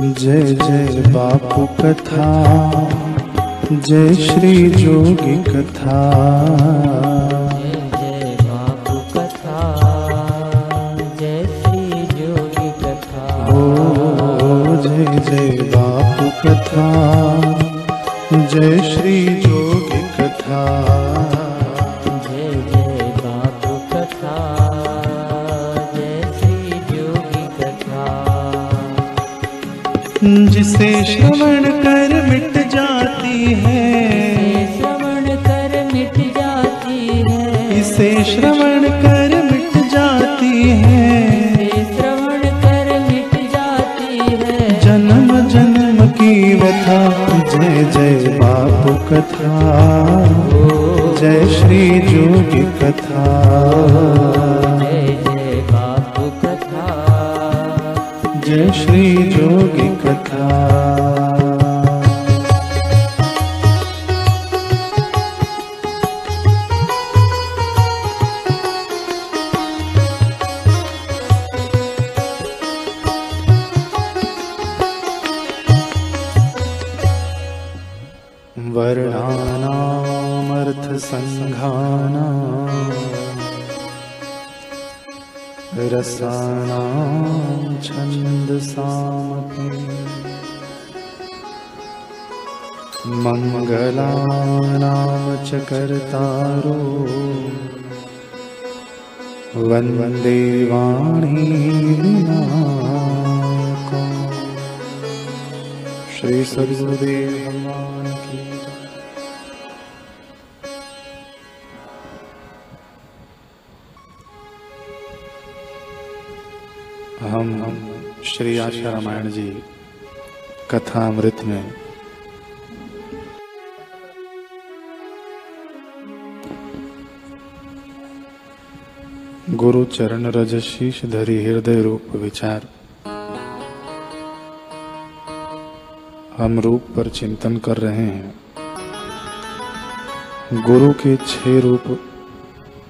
जय जय बापू कथा, जय श्री जोगी कथा। जय जय बापू कथा, जय श्री जोगी कथा। ओ जय जय बापू कथा, जय श्री जोगी कथा। जय जय बापू कथा, जय श्री जोगी कथा। जिसे श्रवण कर मिट जाती है, श्रवण कर मिट जाती है, इसे श्रवण कर मिट जाती है, श्रवण कर मिट जाती है। जन्म जन्म की व्यथा। जय जय बापू कथा, जय श्री जोगी कथा। जय जय बापू कथा, जय श्री जोगी कथा। वर्णानामर्थ संघानां रसानां छन्दसामपि मंगलानां च कर्तारो वन्दे वाणी विनायको। श्री सद्गुरुदेव भगवान की। हम श्री आशा रामायण जी कथा अमृत में गुरु चरण रज शीश धरि हृदय रूप विचार, हम रूप पर चिंतन कर रहे हैं। गुरु के 6 रूप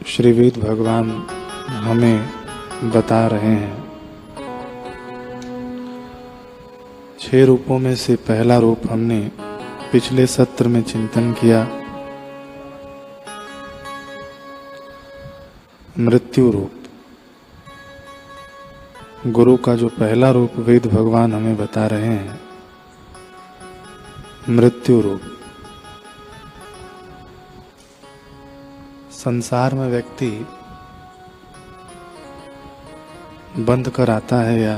श्री वेद भगवान हमें बता रहे हैं। 6 रूपों में से पहला रूप हमने पिछले सत्र में चिंतन किया, मृत्यु रूप। गुरु का जो पहला रूप वेद भगवान हमें बता रहे हैं, मृत्यु रूप। संसार में व्यक्ति बंध कर आता है या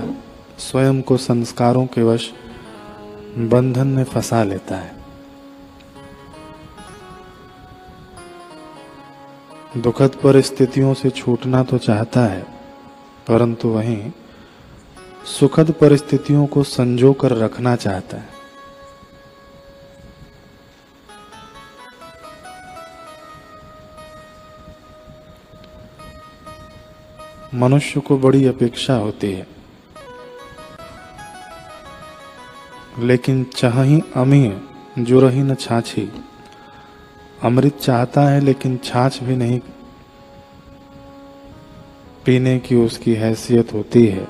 स्वयं को संस्कारों के वश बंधन में फंसा लेता है। दुखद परिस्थितियों से छूटना तो चाहता है, परंतु वहीं सुखद परिस्थितियों को संजो कर रखना चाहता है। मनुष्य को बड़ी अपेक्षा होती है, लेकिन चाही अमी जुरही न छाछी। अमृत चाहता है लेकिन छाछ भी नहीं पीने की उसकी हैसियत होती है।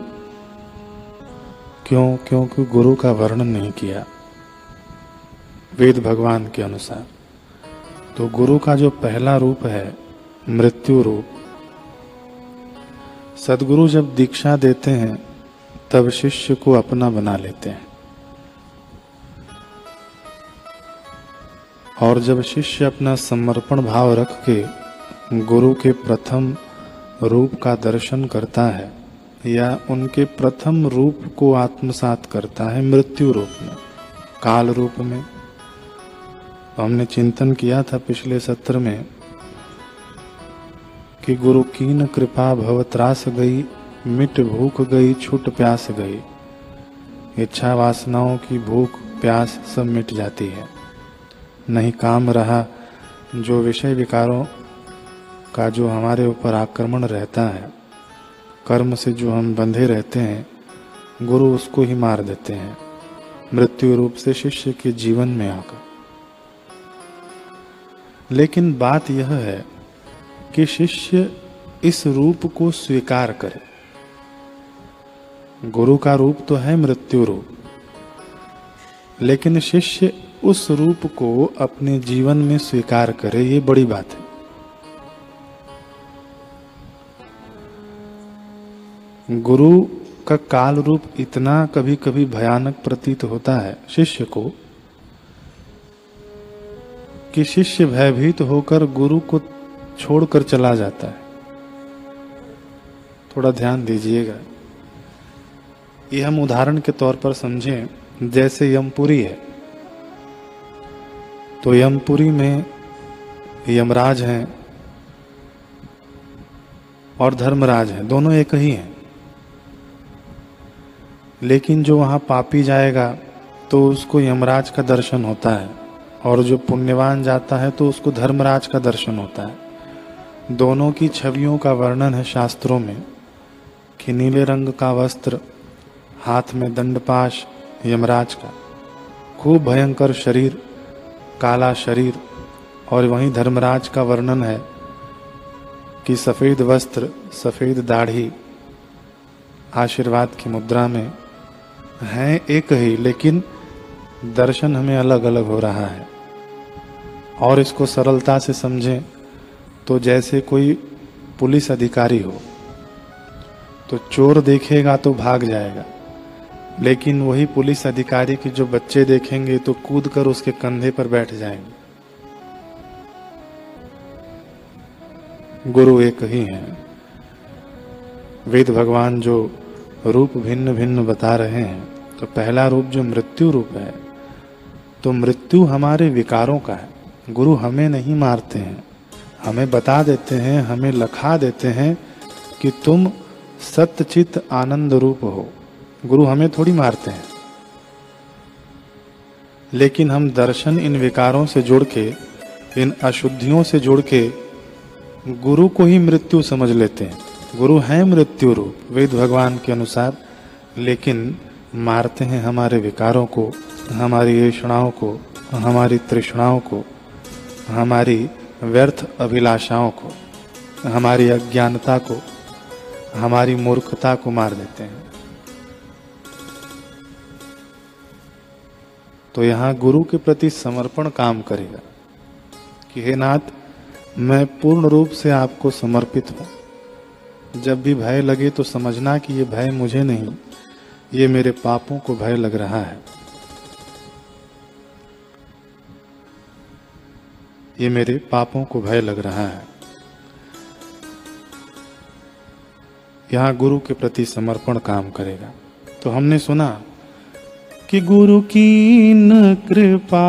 क्यों? क्योंकि गुरु का वर्णन नहीं किया वेद भगवान के अनुसार। तो गुरु का जो पहला रूप है मृत्यु रूप, सद्गुरु जब दीक्षा देते हैं तब शिष्य को अपना बना लेते हैं, और जब शिष्य अपना समर्पण भाव रख के गुरु के प्रथम रूप का दर्शन करता है या उनके प्रथम रूप को आत्मसात करता है मृत्यु रूप में, काल रूप में। हमने चिंतन किया था पिछले सत्र में कि गुरु कीन कृपा भव त्रास गई, मिट भूख गई छूट प्यास गई। इच्छा वासनाओं की भूख प्यास सब मिट जाती है, नहीं काम रहा। जो विषय विकारों का जो हमारे ऊपर आक्रमण रहता है, कर्म से जो हम बंधे रहते हैं, गुरु उसको ही मार देते हैं मृत्यु रूप से शिष्य के जीवन में आकर। लेकिन बात यह है कि शिष्य इस रूप को स्वीकार करे। गुरु का रूप तो है मृत्यु रूप, लेकिन शिष्य उस रूप को अपने जीवन में स्वीकार करे, ये बड़ी बात है। गुरु का काल रूप इतना कभी कभी भयानक प्रतीत होता है शिष्य को कि शिष्य भयभीत होकर गुरु को छोड़कर चला जाता है। थोड़ा ध्यान दीजिएगा। ये हम उदाहरण के तौर पर समझें, जैसे यमपुरी है तो यमपुरी में यमराज हैं और धर्मराज हैं, दोनों एक ही हैं। लेकिन जो वहाँ पापी जाएगा तो उसको यमराज का दर्शन होता है, और जो पुण्यवान जाता है तो उसको धर्मराज का दर्शन होता है। दोनों की छवियों का वर्णन है शास्त्रों में कि नीले रंग का वस्त्र, हाथ में दंडपाश यमराज का, खूब भयंकर शरीर, काला शरीर। और वहीं धर्मराज का वर्णन है कि सफ़ेद वस्त्र, सफ़ेद दाढ़ी, आशीर्वाद की मुद्रा में हैं एक ही, लेकिन दर्शन हमें अलग अलग हो रहा है। और इसको सरलता से समझें तो जैसे कोई पुलिस अधिकारी हो तो चोर देखेगा तो भाग जाएगा, लेकिन वही पुलिस अधिकारी के जो बच्चे देखेंगे तो कूद कर उसके कंधे पर बैठ जाएंगे। गुरु एक ही हैं। वेद भगवान जो रूप भिन्न भिन्न बता रहे हैं, तो पहला रूप जो मृत्यु रूप है, तो मृत्यु हमारे विकारों का है। गुरु हमें नहीं मारते हैं, हमें बता देते हैं, हमें लखा देते हैं कि तुम सत्यचित आनंद रूप हो। गुरु हमें थोड़ी मारते हैं, लेकिन हम दर्शन इन विकारों से जुड़ के, इन अशुद्धियों से जुड़ के गुरु को ही मृत्यु समझ लेते हैं। गुरु है मृत्यु रूप वेद भगवान के अनुसार, लेकिन मारते हैं हमारे विकारों को, हमारी ऐषणाओं को, हमारी तृष्णाओं को, हमारी व्यर्थ अभिलाषाओं को, हमारी अज्ञानता को, हमारी मूर्खता को मार देते हैं। तो यहाँ गुरु के प्रति समर्पण काम करेगा कि हे नाथ, मैं पूर्ण रूप से आपको समर्पित हूँ। जब भी भय लगे तो समझना कि ये भय मुझे नहीं, ये मेरे पापों को भय लग रहा है, ये मेरे पापों को भय लग रहा है। यहाँ गुरु के प्रति समर्पण काम करेगा। तो हमने सुना कि गुरु की न कृपा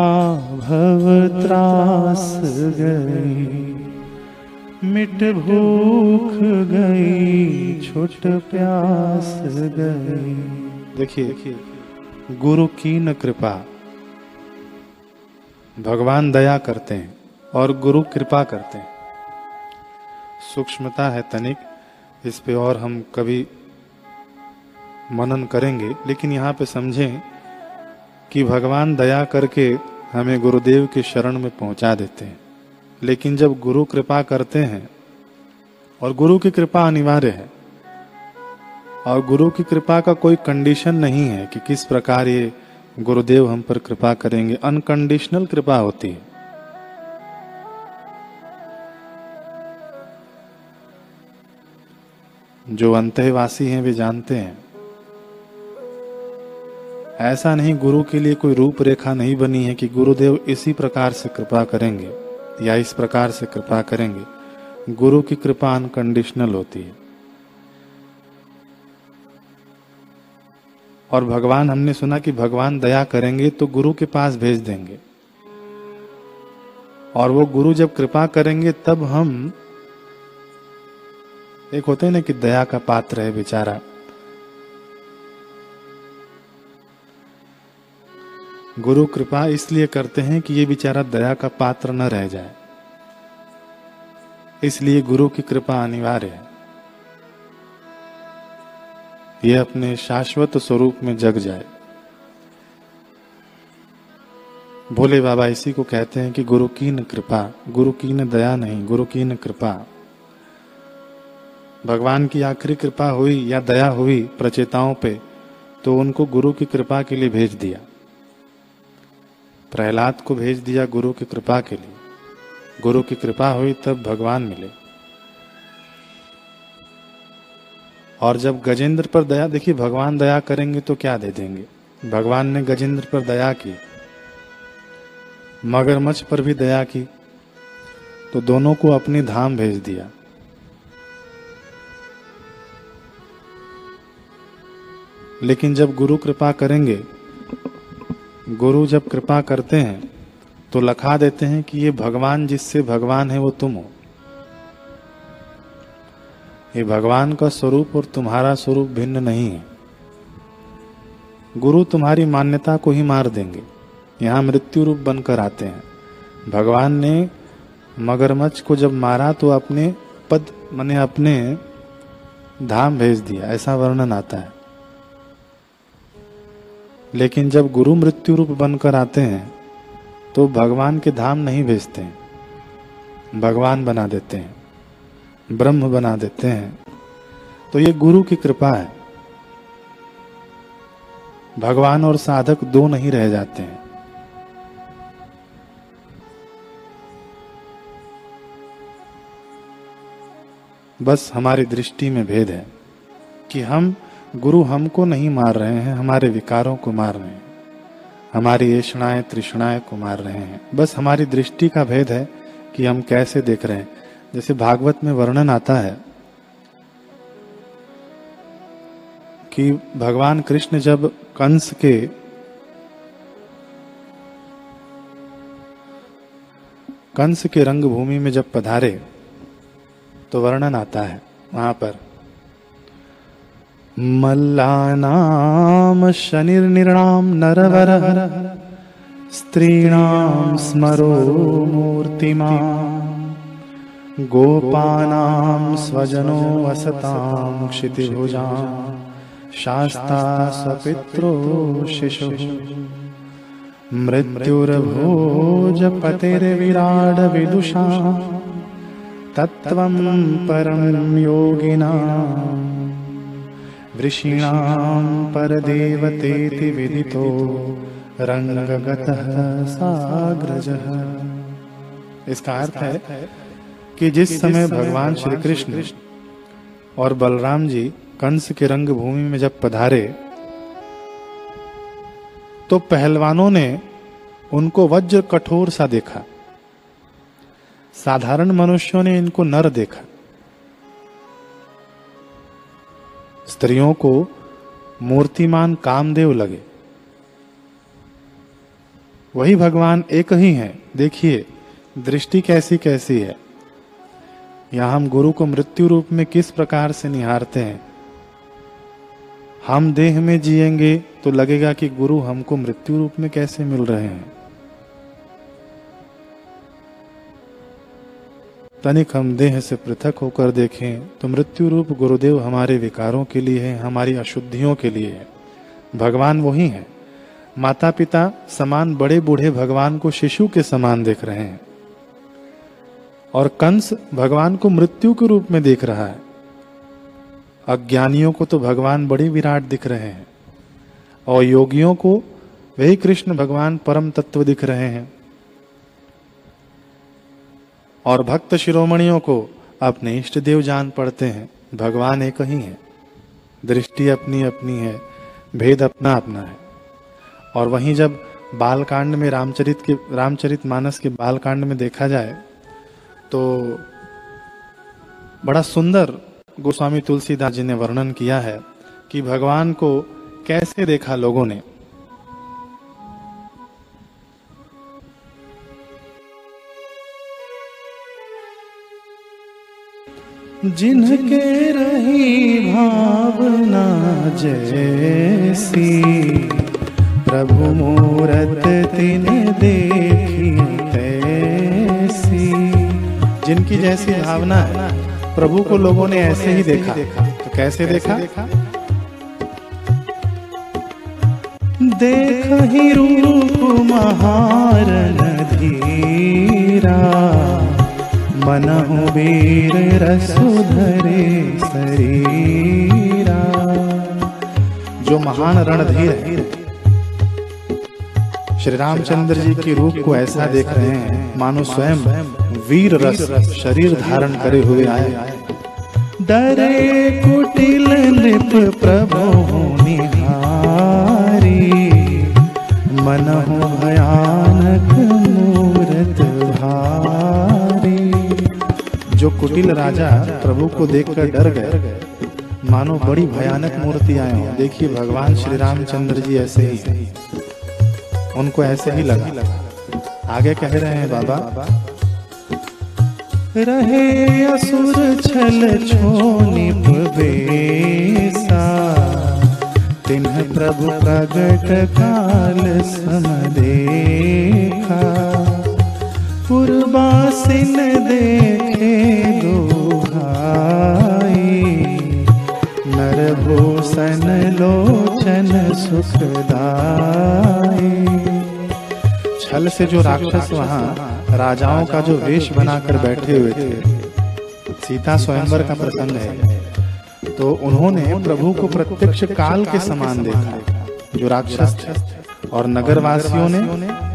भव त्रास गई, मिट भूख गई, छुट प्यास गई। देखिए, गुरु की न कृपा, भगवान दया करते हैं और गुरु कृपा करते हैं। सूक्ष्मता है तनिक, इस पे और हम कभी मनन करेंगे, लेकिन यहाँ पे समझें कि भगवान दया करके हमें गुरुदेव के शरण में पहुंचा देते हैं। लेकिन जब गुरु कृपा करते हैं, और गुरु की कृपा अनिवार्य है, और गुरु की कृपा का कोई कंडीशन नहीं है कि किस प्रकार ये गुरुदेव हम पर कृपा करेंगे। अनकंडीशनल कृपा होती है। जो अंतःवासी हैं वे जानते हैं। ऐसा नहीं, गुरु के लिए कोई रूपरेखा नहीं बनी है कि गुरुदेव इसी प्रकार से कृपा करेंगे या इस प्रकार से कृपा करेंगे। गुरु की कृपा अनकंडीशनल होती है। और भगवान, हमने सुना कि भगवान दया करेंगे तो गुरु के पास भेज देंगे, और वो गुरु जब कृपा करेंगे तब हम, एक होते हैं ना कि दया का पात्र है बेचारा, गुरु कृपा इसलिए करते हैं कि ये बेचारा दया का पात्र न रह जाए, इसलिए गुरु की कृपा अनिवार्य है। ये अपने शाश्वत स्वरूप में जग जाए। भोले बाबा इसी को कहते हैं कि गुरु की न कृपा, गुरु की न दया नहीं, गुरु की न कृपा। भगवान की आखिरी कृपा हुई या दया हुई प्रचेताओं पे, तो उनको गुरु की कृपा के लिए भेज दिया। प्रहलाद को भेज दिया गुरु की कृपा के लिए। गुरु की कृपा हुई तब भगवान मिले। और जब गजेंद्र पर दया, देखिए भगवान दया करेंगे तो क्या दे देंगे। भगवान ने गजेंद्र पर दया की, मगरमच्छ पर भी दया की, तो दोनों को अपनी धाम भेज दिया। लेकिन जब गुरु कृपा करेंगे, गुरु जब कृपा करते हैं तो लखा देते हैं कि ये भगवान जिससे भगवान है वो तुम हो। ये भगवान का स्वरूप और तुम्हारा स्वरूप भिन्न नहीं है। गुरु तुम्हारी मान्यता को ही मार देंगे, यहाँ मृत्यु रूप बनकर आते हैं। भगवान ने मगरमच्छ को जब मारा तो अपने पद माने अपने धाम भेज दिया, ऐसा वर्णन आता है। लेकिन जब गुरु मृत्यु रूप बनकर आते हैं तो भगवान के धाम नहीं भेजते हैं, भगवान बना देते हैं, ब्रह्म बना देते हैं। तो ये गुरु की कृपा है। भगवान और साधक दो नहीं रह जाते हैं। बस हमारी दृष्टि में भेद है कि हम गुरु हमको नहीं मार रहे हैं, हमारे विकारों को मार रहे हैं, हमारी ऐषणाएं तृष्णाएं को मार रहे हैं। बस हमारी दृष्टि का भेद है कि हम कैसे देख रहे हैं। जैसे भागवत में वर्णन आता है कि भगवान कृष्ण जब कंस के रंगभूमि में जब पधारे तो वर्णन आता है वहां पर, मल्लानाम शनिर्निर्णाम नरवरः स्त्रीणाम स्मरो मूर्तिमान् गोपानां स्वजनो वसतां क्षितिभुजां शास्ता स्वपित्रो शिशुः मृत्युर्भोजपतिर्विराड विदुषां तत्त्वं परं योगिनां ऋषीणां परदेवतेति विदितो रंगगतः साग्रजः। इसका अर्थ है कि जिस समय भगवान श्री कृष्ण और बलराम जी कंस के रंगभूमि में जब पधारे तो पहलवानों ने उनको वज्र कठोर सा देखा, साधारण मनुष्यों ने इनको नर देखा। स्त्रियों को मूर्तिमान कामदेव लगे। वही भगवान एक ही है। देखिए दृष्टि कैसी कैसी है। यहां हम गुरु को मृत्यु रूप में किस प्रकार से निहारते हैं। हम देह में जिएंगे तो लगेगा कि गुरु हमको मृत्यु रूप में कैसे मिल रहे हैं। तनिक हम देह से पृथक होकर देखें तो मृत्यु रूप गुरुदेव हमारे विकारों के लिए है, हमारी अशुद्धियों के लिए है। भगवान वही है। माता पिता समान बड़े बूढ़े भगवान को शिशु के समान देख रहे हैं और कंस भगवान को मृत्यु के रूप में देख रहा है। अज्ञानियों को तो भगवान बड़ी विराट दिख रहे हैं और योगियों को वही कृष्ण भगवान परम तत्व दिख रहे हैं और भक्त शिरोमणियों को अपने इष्ट देव जान पड़ते हैं। भगवान एक ही है, दृष्टि अपनी अपनी है, भेद अपना अपना है। और वहीं जब बालकांड में रामचरितमानस के बालकांड में देखा जाए तो बड़ा सुंदर गोस्वामी तुलसीदास जी ने वर्णन किया है कि भगवान को कैसे देखा लोगों ने। जिनके रही भावना जैसी प्रभु मूरत तिन्हे देखी तैसी। जिनकी जैसी भावना है प्रभु को लोगों ने ऐसे ही देखा। तो कैसे देखा? देख ही रूप महारन धीरा मनहु वीर रसुधरे शरीरा। जो महान रणधीर है, श्री रामचंद्र जी के रूप को ऐसा देख रहे हैं मानो स्वयं वीर रस शरीर धारण करे हुए आए। डरे कुटिल नृप प्रभु निहारी, मनहु भयानक मूरत भारी। जो कुटिल राजा प्रभु को देखकर डर गए, मानो बड़ी भयानक मूर्ति आए हो। देखिए भगवान श्री रामचंद्र जी ऐसे ही, उनको ऐसे ही लगा। आगे कह रहे हैं बाबा, रहे असुर छल छोनिप बेसा, तिन्ह प्रभु प्रगट काल समदेखा। पुरबासिन देखे दोहाई, नरभूषण लोचन सुखदाई। छल से जो राक्षस वहां राजाओं का जो वेश बनाकर बैठे हुए थे, सीता स्वयंवर का प्रसंग है, तो उन्होंने प्रभु को प्रत्यक्ष काल के समान देखा जो राक्षस थे। और नगरवासियों ने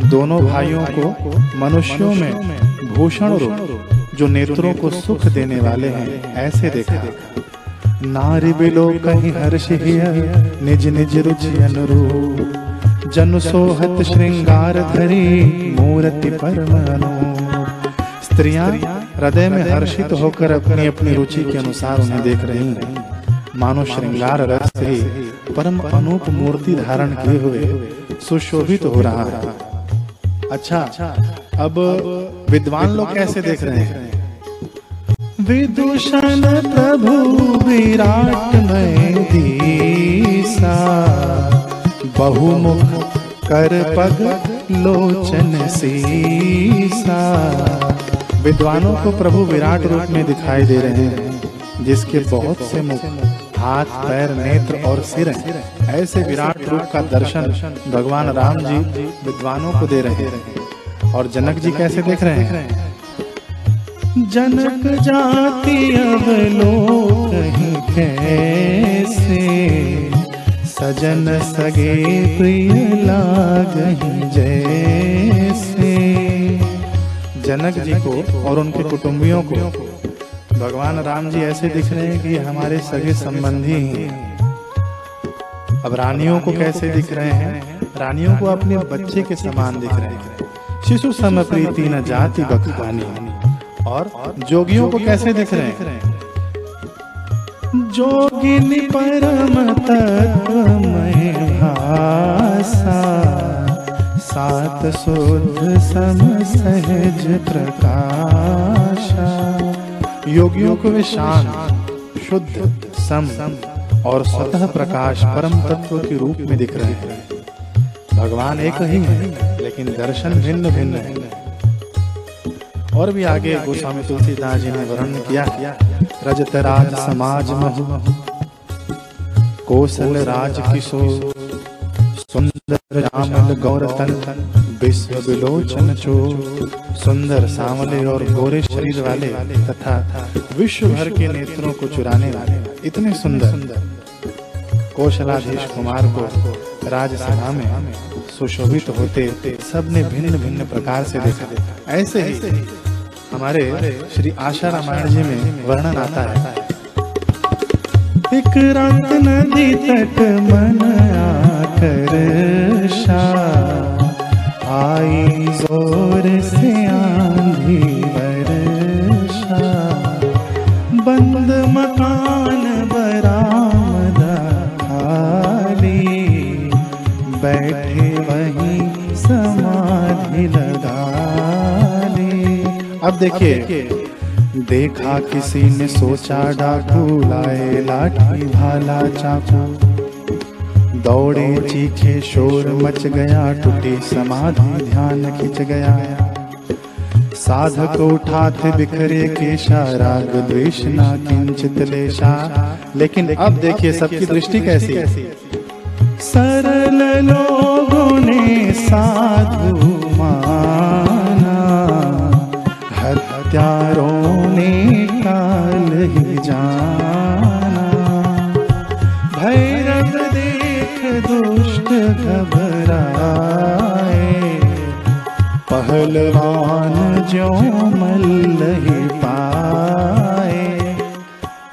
दोनों भाइयों को मनुष्यों में भूषण रूप जो नेत्रों को सुख देने वाले हैं ऐसे देखा। नारी बिलो कहीं हर्ष निज निज रुचि अनुरूप, जन सोहत श्रृंगार धरी मूर्ति परम अनूप। स्त्रियां हृदय में हर्षित होकर अपनी अपनी रुचि के अनुसार उन्हें देख रही हैं, मानो श्रृंगार रस से परम अनूप मूर्ति धारण किए हुए सुशोभित हो रहा है। अच्छा, अब विद्वान लोग कैसे देख रहे हैं? विदूषण प्रभु विराट में दीसा, बहुमुख कर पग लोचन सीसा। विद्वानों को प्रभु विराट रूप में दिखाई दे रहे हैं, जिसके बहुत से मुख, हाथ, पैर, नेत्र और सिर हैं। ऐसे विराट रूप का दर्शन भगवान राम जी विद्वानों को दे रहे हैं। और जनक जी कैसे देख रहे हैं? जनक जाति अब लोग कहीं कैसे, सजन सगे प्रिय लागहि जैसे। जनक जी को और उनके कुटुंबियों को भगवान राम जी ऐसे दिख रहे हैं कि हमारे सगे संबंधी हैं। अब रानियों को कैसे दिख रहे हैं? रानियों को अपने बच्चे के समान दिख रहे हैं। शिशु सम प्रीति न जाति बखानी। और जोगियों को कैसे दिख रहे हैं? जोगिनी परम तत्वमय भाषा, सात शुद्ध सम सहज प्रकाशा। योगियों को वे शांत, शुद्ध, सम और स्वतः प्रकाश परम तत्व के रूप में दिख रहे हैं। भगवान एक ही है, लेकिन दर्शन भिन्न भिन्न है। और भी आगे गोस्वामी तुलसीदास जी ने वर्णन किया, रजत राज समाज महु, कौशल राज किशोर, सुंदर श्यामल गौरतन, विश्व विलोचन चोर। सुंदर, सांवले और गोरे शरीर वाले तथा विश्व भर के नेत्रों को चुराने वाले इतने सुंदर कौशलाधीश कुमार को राजसभा में सुशोभित होते सबने भिन्न भिन्न प्रकार से देखा। ऐसे ही हमारे श्री आशा रामायण जी में वर्णन आता है। एक रात नदी तट मन आकर आई, जोर से आंधी वर्षा। बंद मकान बरामदा खाली, बैठे वहीं समाधि लगा ली। अब देखिए, देखा किसी ने सोचा डाकू, लाए लाठी भाला चाकू। दौड़े चीखे शोर मच गया, टूटी समाधि ध्यान खिंच गया। साधक उठा थे बिखरे केशा, राग द्वेष ना किंचित लेशा। लेकिन अब देखिए सबकी दृष्टि कैसी है। सरल लोगों ने साधु माना, हत्यारों ने काल ही जाना। भैरव देख दुष्ट घबराए, पहलवान जो मल्ल ही पाए।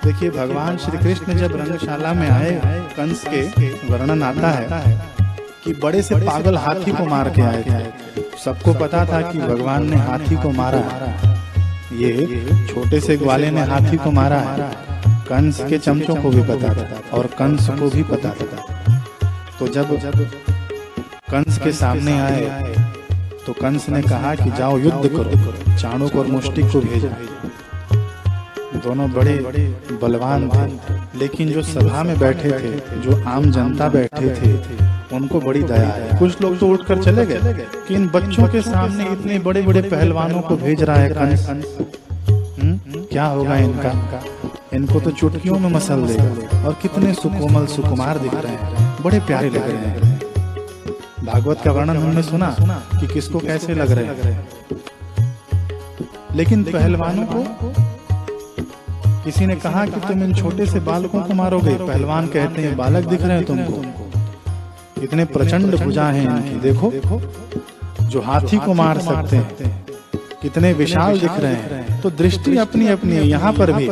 देखिए भगवान श्री कृष्ण जब रंगशाला में आए, कंस के वर्णन आता है कि बड़े से पागल हाथी को मार के आए थे। सबको पता था कि भगवान ने हाथी को मारा, ये छोटे से ग्वाले ने हाथी को मारा है। कंस के चमचों को भी पता था और कंस को भी पता था। तो जब कंस के सामने आए तो कंस ने कहा कि जाओ युद्ध करो, चाणूक और मुष्टिक को भेजा। दोनों बड़े बलवान थे, लेकिन जो सभा में बैठे थे, जो आम जनता बैठे थे, उनको बड़ी दया है। कुछ लोग तो उठकर चले गए कि इन बच्चों के सामने इतने बड़े बड़े पहलवानों को भेज रहा है कंस, क्या होगा इनका, इनको तो चुटकियों में मसल देगा। और कितने सुकोमल सुकुमार दिख रहे हैं, बड़े प्यारे लग रहे हैं। भागवत का वर्णन हमने सुना कि किसको कैसे लग रहे हैं, लेकिन पहलवानों को किसी ने कहा कि तुम इन छोटे से बालकों को मारोगे। पहलवान कहते हैं बालक दिख रहे हैं तुमको, इतने प्रचंड भुजा हैं इनकी, देखो जो हाथी को मार सकते हैं, कितने विशाल दिख रहे हैं। तो दृष्टि अपनी अपनी है। यहाँ पर भी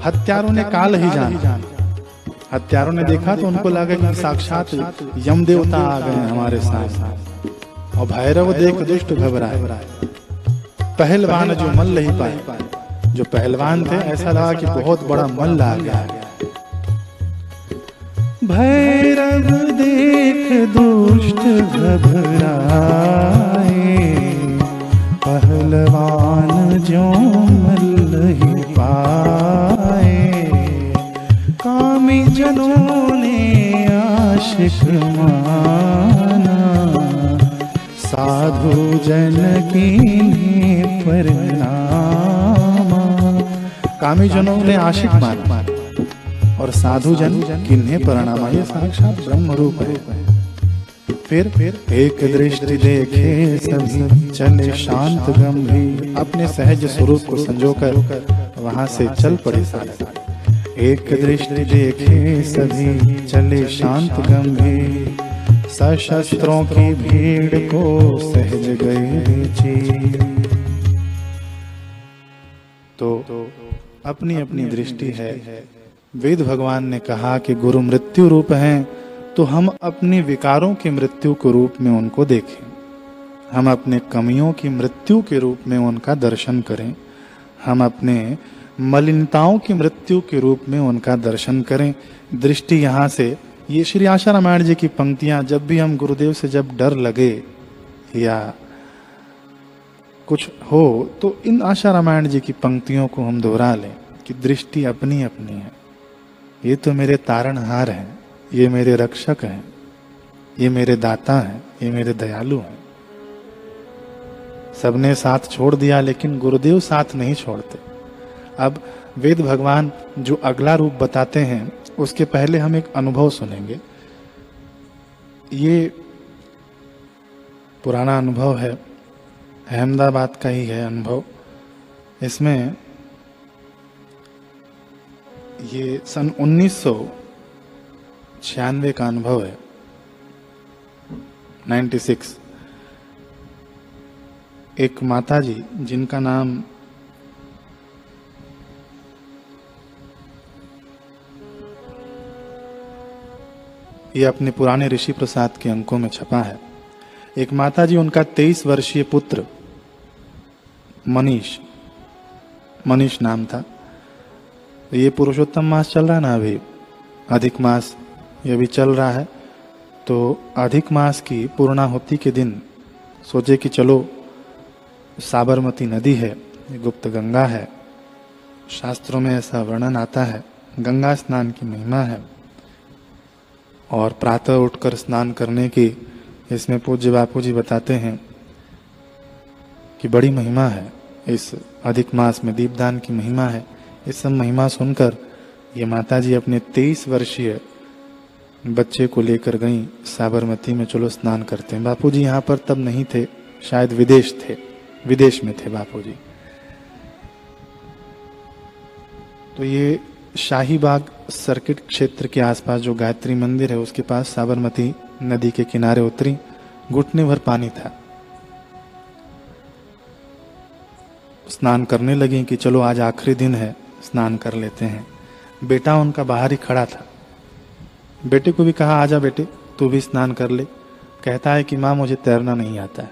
हत्यारों ने काल ही जाना, हत्यारों ने देखा तो उनको लगा कि साक्षात यम देवता आ गए हमारे सामने। और भैरव देख दुष्ट घबराए, पहलवान जो मल्ल ही पाए। जो पहलवान थे ऐसा लगा कि बहुत बड़ा मल्ल आ गया। भैरव देख दुष्ट घबराए, पहलवान जो मल्ल ही पाए। कामी जनों ने आशिक माना, साधु जन कीन्हे प्रणामा। कामी जनों ने आशिक माना और साधु जन किन्हें प्रणामा, ये साक्षात ब्रह्म रूप है। फिर एक दृष्टि देखे सभी चले शांत गंभीर, अपने सहज स्वरूप को संजोकर वहां से चल पड़े सारे। एक दृष्टि देखे सभी चले शांत गंभीर, सशस्त्रों की भीड़ को सहज गए चीर। तो अपनी अपनी दृष्टि है। वेद भगवान ने कहा कि गुरु मृत्यु रूप हैं, तो हम अपने विकारों की मृत्यु के रूप में उनको देखें, हम अपने कमियों की मृत्यु के रूप में उनका दर्शन करें, हम अपने मलिनताओं की मृत्यु के रूप में उनका दर्शन करें। दृष्टि यहाँ से, ये श्री आशा रामायण जी की पंक्तियां, जब भी हम गुरुदेव से जब डर लगे या कुछ हो तो इन आशा रामायण जी की पंक्तियों को हम दोहरा लें कि दृष्टि अपनी अपनी है। ये तो मेरे तारणहार हैं, ये मेरे रक्षक हैं, ये मेरे दाता हैं, ये मेरे दयालु हैं। सबने साथ छोड़ दिया लेकिन गुरुदेव साथ नहीं छोड़ते। अब वेद भगवान जो अगला रूप बताते हैं उसके पहले हम एक अनुभव सुनेंगे। ये पुराना अनुभव है, अहमदाबाद का ही है अनुभव। इसमें ये सन 1996 का अनुभव है, 96। एक माता जी जिनका नाम ये अपने पुराने ऋषि प्रसाद के अंकों में छपा है। एक माता जी, उनका 23 वर्षीय पुत्र मनीष नाम था। ये पुरुषोत्तम मास चल रहा है ना, अभी अधिक मास ये भी चल रहा है। तो अधिक मास की पूर्णाहुति के दिन सोचे कि चलो साबरमती नदी है, गुप्त गंगा है, शास्त्रों में ऐसा वर्णन आता है, गंगा स्नान की महिमा है और प्रातः उठकर स्नान करने की इसमें पूज्य बापू जी बताते हैं कि बड़ी महिमा है। इस अधिक मास में दीपदान की महिमा है। इस सब महिमा सुनकर ये माताजी अपने 23 वर्षीय बच्चे को लेकर गईं साबरमती में, चलो स्नान करते हैं। बापू जी यहाँ पर तब नहीं थे, शायद विदेश में थे बापू जी। तो ये शाहीबाग सर्किट क्षेत्र के आसपास जो गायत्री मंदिर है उसके पास साबरमती नदी के किनारे उतरी। घुटने भर पानी था। स्नान करने लगी कि चलो आज आखिरी दिन है, स्नान कर लेते हैं। बेटा उनका बाहर ही खड़ा था। बेटे को भी कहा आजा बेटे तू भी स्नान कर ले। कहता है कि माँ मुझे तैरना नहीं आता है।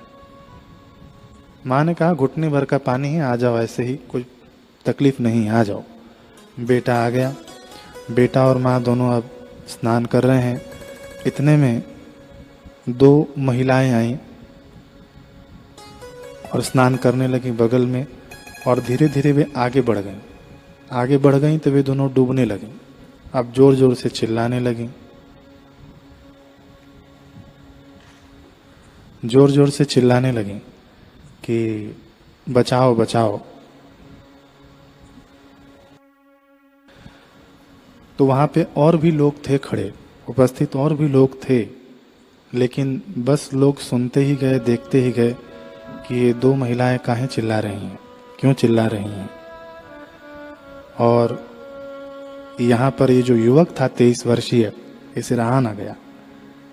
माँ ने कहा घुटने भर का पानी है, आ जाओ, ऐसे ही कोई तकलीफ नहीं है, आ जाओ। बेटा आ गया। बेटा और माँ दोनों अब स्नान कर रहे हैं। इतने में 2 महिलाएं आईं और स्नान करने लगी बगल में, और धीरे धीरे वे आगे बढ़ गईं। आगे बढ़ गईं तो वे दोनों डूबने लगीं। अब जोर जोर से चिल्लाने लगीं, जोर जोर से चिल्लाने लगीं कि बचाओ बचाओ। तो वहां पे और भी लोग थे खड़े, उपस्थित और भी लोग थे, लेकिन बस लोग सुनते ही गए, देखते ही गए कि ये 2 महिलाएं काहे चिल्ला रही हैं, क्यों चिल्ला रही हैं। और यहाँ पर ये जो युवक था 23 वर्षीय, इसे रहा ना गया।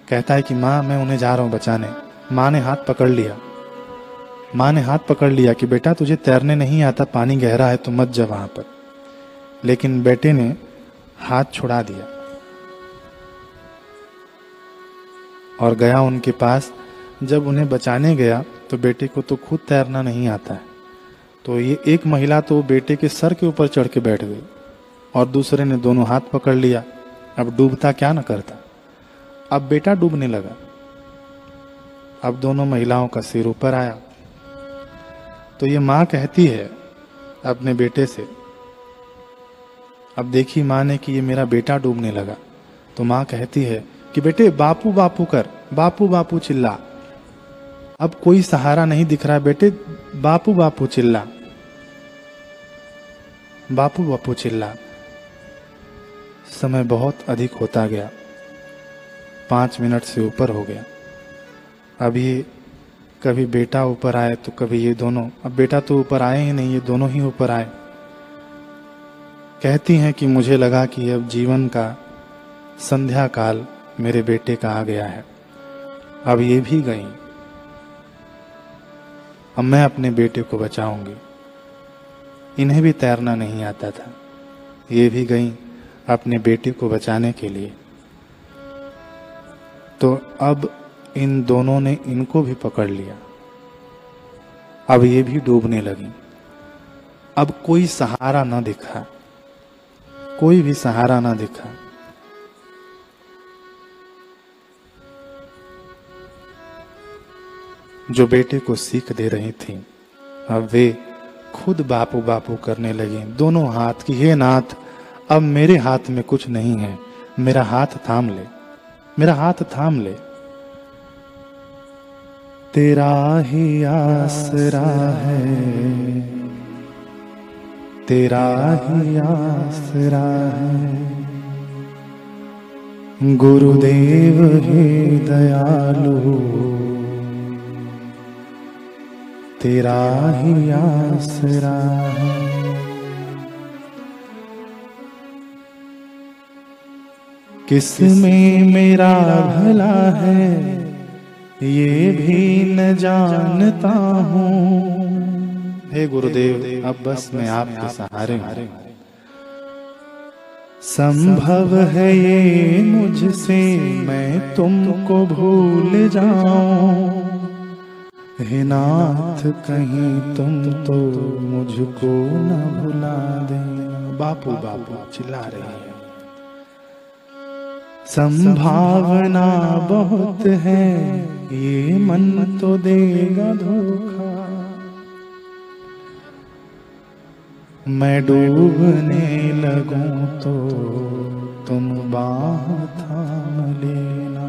कहता है कि माँ मैं उन्हें जा रहा हूँ बचाने। माँ ने हाथ पकड़ लिया। माँ ने हाथ पकड़ लिया कि बेटा तुझे तैरने नहीं आता, पानी गहरा है तो मत जा वहां पर। लेकिन बेटे ने हाथ छुड़ा दिया और गया उनके पास। जब उन्हें बचाने गया तो बेटे को तो खुद तैरना नहीं आता है। तो ये एक महिला तो बेटे के सर के ऊपर चढ़ के बैठ गई और दूसरे ने दोनों हाथ पकड़ लिया। अब डूबता क्या न करता। अब बेटा डूबने लगा। अब दोनों महिलाओं का सिर ऊपर आया। तो ये माँ कहती है अपने बेटे से, अब देखी माँ ने कि ये मेरा बेटा डूबने लगा। तो माँ कहती है कि बेटे बापू बापू कर, बापू बापू चिल्ला। अब कोई सहारा नहीं दिख रहा, बेटे बापू बापू चिल्ला, बापू बापू चिल्ला। समय बहुत अधिक होता गया, 5 मिनट से ऊपर हो गया। अब ये कभी बेटा ऊपर आए तो कभी ये दोनों। अब बेटा तो ऊपर आए ही नहीं, ये दोनों ही ऊपर आए। कहती हैं कि मुझे लगा कि अब जीवन का संध्या काल मेरे बेटे का आ गया है। अब ये भी गई, अब मैं अपने बेटे को बचाऊंगी। इन्हें भी तैरना नहीं आता था, ये भी गई अपने बेटे को बचाने के लिए। तो अब इन दोनों ने इनको भी पकड़ लिया। अब ये भी डूबने लगी। अब कोई सहारा न दिखा, कोई भी सहारा न दिखा। जो बेटे को सीख दे रही थी, अब वे खुद बापू बापू करने लगी दोनों हाथ की, हे नाथ अब मेरे हाथ में कुछ नहीं है, मेरा हाथ थाम ले, मेरा हाथ थाम ले। तेरा ही आसरा है, तेरा ही आसरा है, गुरुदेव हे दयालु, तेरा ही आसरा है। किसमें मेरा भला है ये भी न जानता हूँ। हे गुरुदेव अब बस मैं आपके सहारे हूँ। संभव है ये मुझसे मैं तुमको भूल जाऊं, हे नाथ कहीं तुम तो मुझको न भुला देना। बापू बापू चिल्ला रही है। संभावना बहुत है ये मन तो देगा धोखा, मैं डूबने लगूं तो तुम बाह थाम लेना।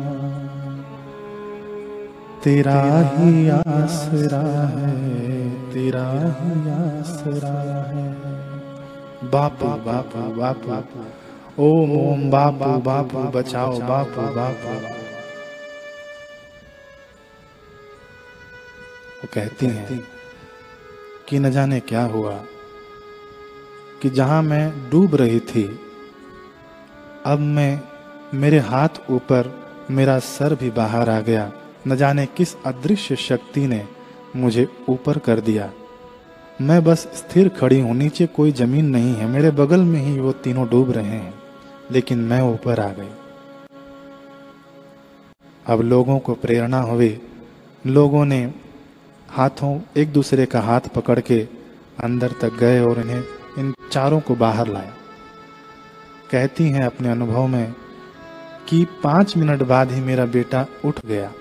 तेरा ही आसरा है, तेरा ही आसरा है। बापू बापू बापू ओम ओम बापू बापू बचाओ बापू बापू। वो कहती हैं कि न जाने क्या हुआ कि जहां मैं डूब रही थी अब मेरे हाथ ऊपर, मेरा सर भी बाहर आ गया। न जाने किस अदृश्य शक्ति ने मुझे ऊपर कर दिया। मैं बस स्थिर खड़ी हूं, नीचे कोई जमीन नहीं है, मेरे बगल में ही वो तीनों डूब रहे हैं, लेकिन मैं ऊपर आ गई। अब लोगों को प्रेरणा हुई। लोगों ने हाथों एक दूसरे का हाथ पकड़ के अंदर तक गए और इन्हें इन चारों को बाहर लाया। कहती हैं अपने अनुभव में कि 5 मिनट बाद ही मेरा बेटा उठ गया।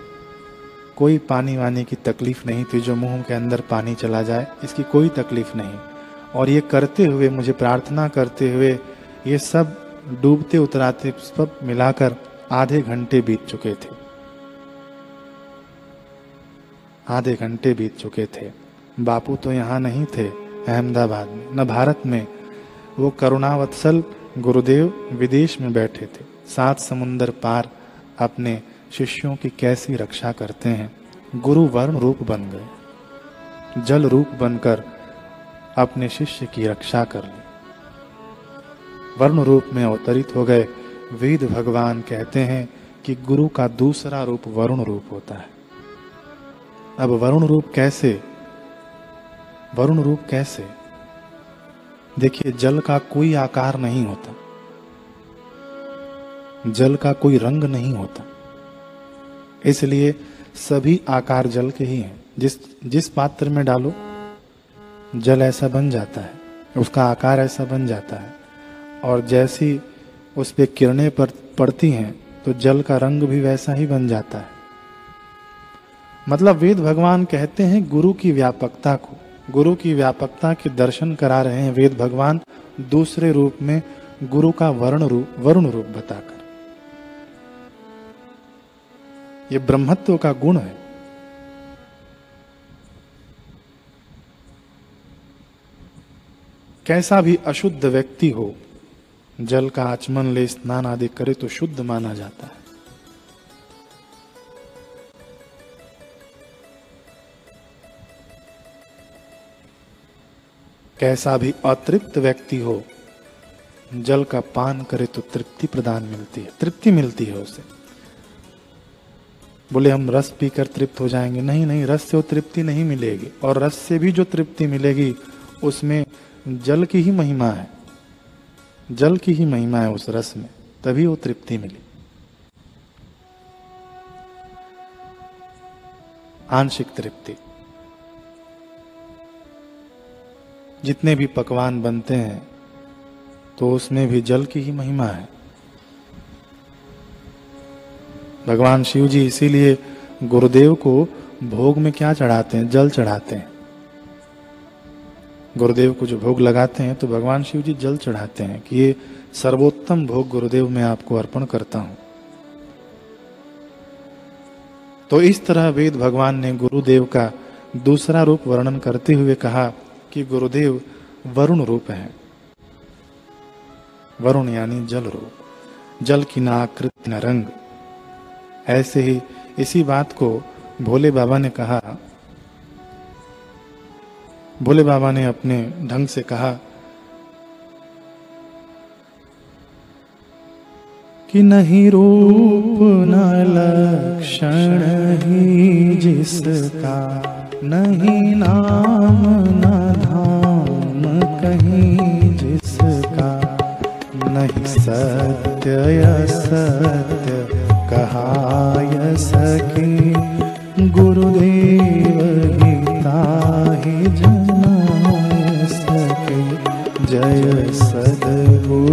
कोई पानी वानी की तकलीफ नहीं थी, जो मुंह के अंदर पानी चला जाए इसकी कोई तकलीफ नहीं। और ये करते हुए, मुझे प्रार्थना करते हुए, ये सब डूबते उतराते सब मिलाकर आधे घंटे बीत चुके थे। आधे घंटे बीत चुके थे। बापू तो यहाँ नहीं थे अहमदाबाद में, न भारत में। वो करुणावत्सल गुरुदेव विदेश में बैठे थे। 7 समुंदर पार अपने शिष्यों की कैसी रक्षा करते हैं। गुरु वर्ण रूप बन गए, जल रूप बनकर अपने शिष्य की रक्षा कर ली। वर्ण रूप में अवतरित हो गए। वेद भगवान कहते हैं कि गुरु का दूसरा रूप वरुण रूप होता है। अब वरुण रूप कैसे? वरुण रूप कैसे? देखिए, जल का कोई आकार नहीं होता, जल का कोई रंग नहीं होता, इसलिए सभी आकार जल के ही हैं। जिस पात्र में डालो जल ऐसा बन जाता है, उसका आकार ऐसा बन जाता है। और जैसी उस पे किरणें पड़ती हैं तो जल का रंग भी वैसा ही बन जाता है। मतलब वेद भगवान कहते हैं गुरु की व्यापकता को, गुरु की व्यापकता के दर्शन करा रहे हैं वेद भगवान दूसरे रूप में, गुरु का वरुण रूप बताकर। ये ब्रह्मत्व का गुण है। कैसा भी अशुद्ध व्यक्ति हो, जल का आचमन ले, स्नान आदि करे तो शुद्ध माना जाता है। कैसा भी अतृप्त व्यक्ति हो, जल का पान करे तो तृप्ति प्रदान मिलती है, तृप्ति मिलती है उसे। बोले हम रस पीकर तृप्त हो जाएंगे, नहीं नहीं, रस से वो तृप्ति नहीं मिलेगी। और रस से भी जो तृप्ति मिलेगी उसमें जल की ही महिमा है, जल की ही महिमा है उस रस में, तभी वो तृप्ति मिली। आंशिक तृप्ति। जितने भी पकवान बनते हैं तो उसमें भी जल की ही महिमा है। भगवान शिव जी इसीलिए गुरुदेव को भोग में क्या चढ़ाते हैं? जल चढ़ाते हैं। गुरुदेव को जो भोग लगाते हैं तो भगवान शिव जी जल चढ़ाते हैं कि ये सर्वोत्तम भोग गुरुदेव मैं आपको अर्पण करता हूं। तो इस तरह वेद भगवान ने गुरुदेव का दूसरा रूप वर्णन करते हुए कहा कि गुरुदेव वरुण रूप है। वरुण यानी जल रूप, जल की न आकृति न रंग। ऐसे ही इसी बात को भोले बाबा ने कहा। भोले बाबा ने अपने ढंग से कहा कि नहीं रूप न लक्षण ही जिसका, नहीं नाम न धाम कहीं जिसका, नहीं सत्य असत्य कहा सके, गुरुदेव गीता ही जना सके। जय सद्गुरुदेवन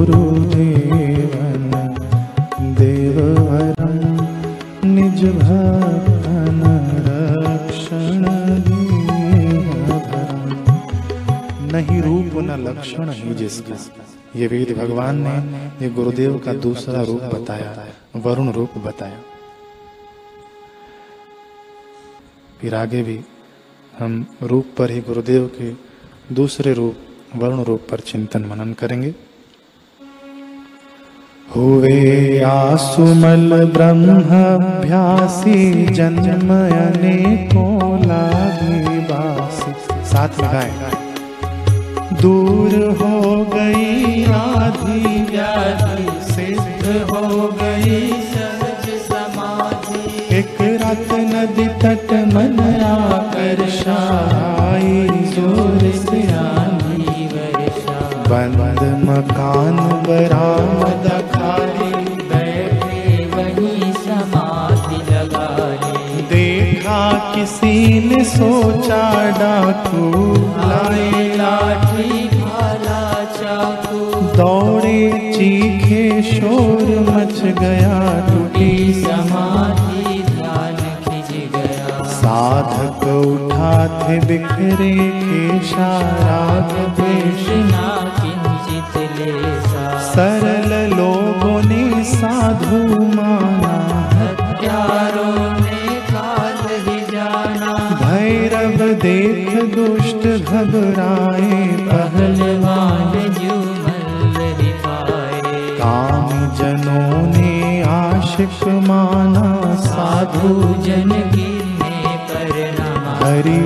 देववरम निज भक्तन रक्षण देवधरम। नहीं रूप न लक्षण ही जिसका, ये वेद भगवान ने ये गुरुदेव का दूसरा रूप बताया, वरुण रूप बताया। फिर आगे भी हम रूप पर ही गुरुदेव के दूसरे रूप वरुण रूप पर चिंतन मनन करेंगे। हुए आसुमल ब्रह्मभ्यासी, जन्म अनेकों लागी बासी। साथ में गाएं। दूर हो गई आधी व्याधि, सिद्ध हो गई सहज समाधि। एक रात नदी तट मन आकर्षा, आई जोर से आंधी वर्षा। बंद मकान बरामद खाली, बैठे वहीं समाधि लगा ले। देखा किसी ने सोचा डाकू, लाए लाठी भाला चाकू। दौड़े चीखे शोर मच गया, टूटी समाधि ध्यान खिंच गया। साधक उठा थे बिखरे केशा, राग कृष्णा किंचित लेसा। सरल लोगों ने साधु माना, हत्यारों ने काल ही जाना। भैरव देख दुष्ट घबराए, पहलवान जो मल्ल पाए। काम जनों ने आशिक माना, साधु जन गिरने पर नमा। हरि